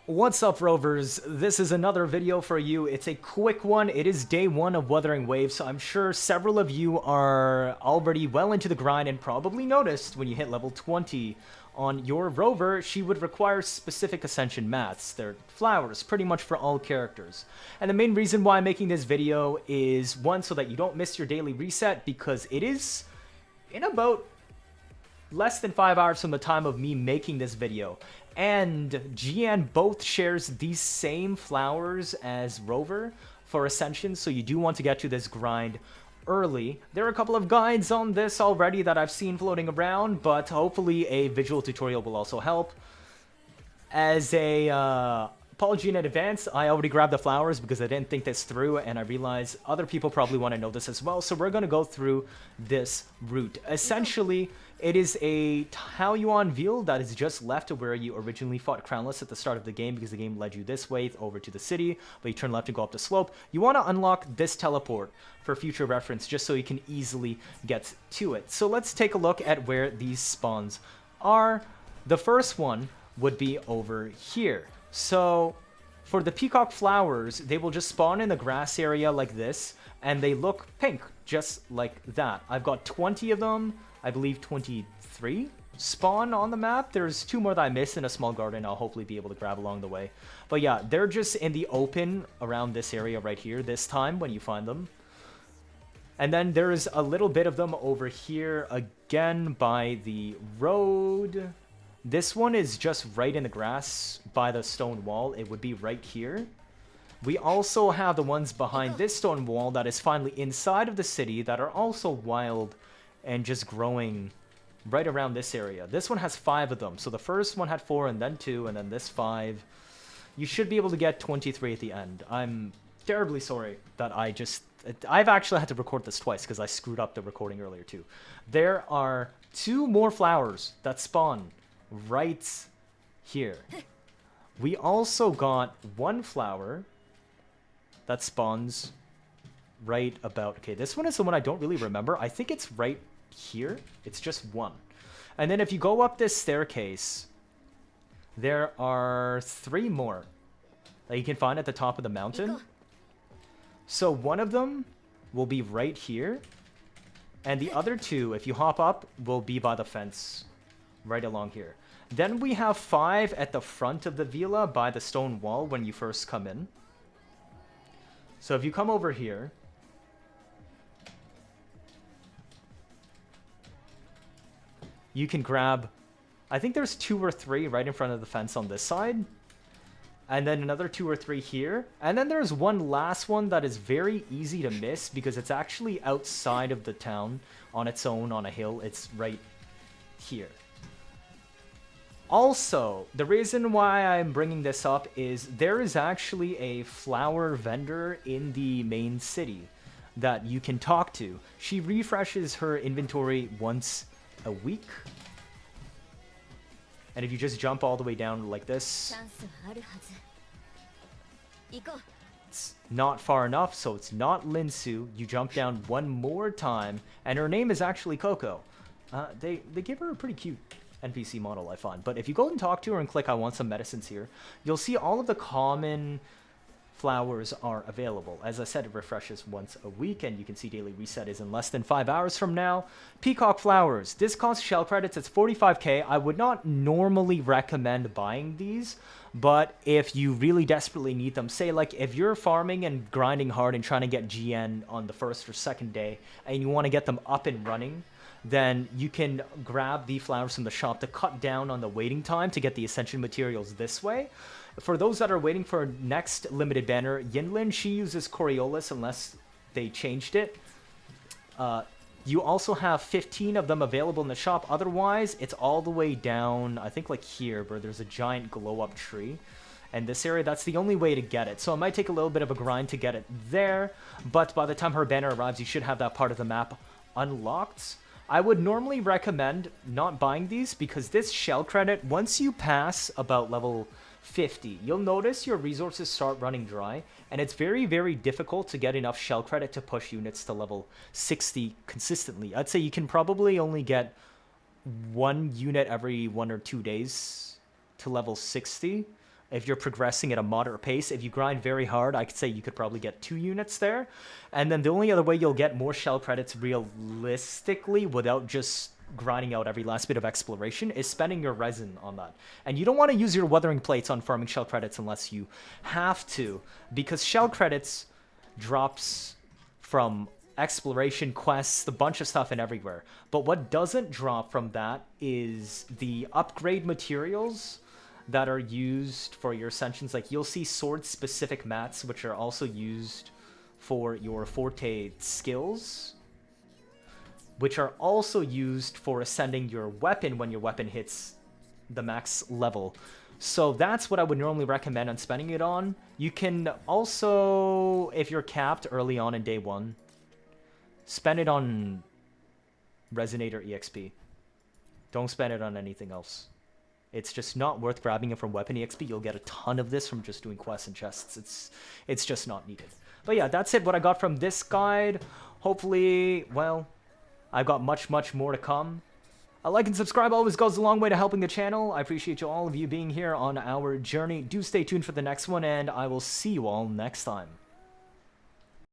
What's up, Rovers? This is another video for you. It's a quick one. It is day one of Wuthering Waves, so I'm sure several of you are already well into the grind and probably noticed when you hit level 20 on your Rover, she would require specific Ascension mats. They're flowers, pretty much for all characters. And the main reason why I'm making this video is, one, so that you don't miss your daily reset, because it is in about less than 5 hours from the time of me making this video. And Jiyan both shares these same flowers as Rover for Ascension, so you do want to get to this grind early. There are a couple of guides on this already that I've seen floating around, but hopefully a visual tutorial will also help. As a apology in advance, I already grabbed the flowers because I didn't think this through, and I realized other people probably want to know this as well, so we're going to go through this route. Essentially, it is a Taoyuan Ville that is just left to where you originally fought Crownless at the start of the game, because the game led you this way over to the city, but you turn left and go up the slope. You want to unlock this teleport for future reference, just so you can easily get to it. So let's take a look at where these spawns are. The first one would be over here. So for the Pecok Flowers, they will just spawn in the grass area like this, and they look pink, just like that. I've got 20 of them. I believe 23 spawn on the map. There's 2 more that I missed in a small garden I'll hopefully be able to grab along the way. But yeah, they're just in the open around this area right here this time when you find them. And then there's a little bit of them over here again by the road. This one is just right in the grass by the stone wall. It would be right here. We also have the ones behind this stone wall that is finally inside of the city that are also wild and just growing right around this area. This one has 5 of them. So the first one had 4 and then 2 and then this 5. You should be able to get 23 at the end. I'm terribly sorry that I've actually had to record this twice because I screwed up the recording earlier too. There are 2 more flowers that spawn right here. We also got 1 flower that spawns right about... Okay, this one is the one I don't really remember. I think it's right here. It's just 1. And then if you go up this staircase, there are 3 more that you can find at the top of the mountain. So one of them will be right here, and the other 2, if you hop up, will be by the fence right along here. Then we have 5 at the front of the villa by the stone wall when you first come in. So if you come over here, you can grab, I think there's 2 or 3 right in front of the fence on this side. And then another 2 or 3 here. And then there's one last one that is very easy to miss because it's actually outside of the town on its own on a hill. It's right here. Also, the reason why I'm bringing this up is there is actually a flower vendor in the main city that you can talk to. She refreshes her inventory once a week. And if you just jump all the way down like this, it's not far enough, so it's not Linsu. You jump down one more time, and her name is actually Coco. They give her a pretty cute NPC model, I find. But if you go and talk to her and click I want some medicines here, you'll see all of the common flowers are available. As I said, it refreshes once a week, and you can see daily reset is in less than 5 hours from now. Pecok Flowers. This costs shell credits. It's 45k. I would not normally recommend buying these, but if you really desperately need them, say like if you're farming and grinding hard and trying to get GN on the first or second day, and you want to get them up and running, then you can grab the flowers from the shop to cut down on the waiting time to get the Ascension materials this way. For those that are waiting for next limited banner, Yinlin, she uses Coriolis unless they changed it. You also have 15 of them available in the shop. Otherwise, it's all the way down, I think like here, where there's a giant glow-up tree. And this area, that's the only way to get it. So it might take a little bit of a grind to get it there, but by the time her banner arrives, you should have that part of the map unlocked. I would normally recommend not buying these because this shell credit, once you pass about level 50, you'll notice your resources start running dry, and it's very, very difficult to get enough shell credit to push units to level 60 consistently. I'd say you can probably only get 1 unit every 1 or 2 days to level 60, if you're progressing at a moderate pace. If you grind very hard, I could say you could probably get 2 units there. And then the only other way you'll get more shell credits realistically without just grinding out every last bit of exploration is spending your resin on that. And you don't want to use your weathering plates on farming shell credits unless you have to, because shell credits drops from exploration quests, the bunch of stuff and everywhere. But what doesn't drop from that is the upgrade materials that are used for your ascensions. Like you'll see sword specific mats which are also used for your forte skills, which are also used for ascending your weapon when your weapon hits the max level. So that's what I would normally recommend on spending it on. You can also, if you're capped early on in day 1, spend it on Resonator EXP. Don't spend it on anything else. It's just not worth grabbing it from weapon EXP. You'll get a ton of this from just doing quests and chests. It's just not needed. But yeah, that's it, what I got from this guide. Hopefully, well, I've got much more to come. A like and subscribe always goes a long way to helping the channel. I appreciate you all of you being here on our journey. Do stay tuned for the next one, and I will see you all next time.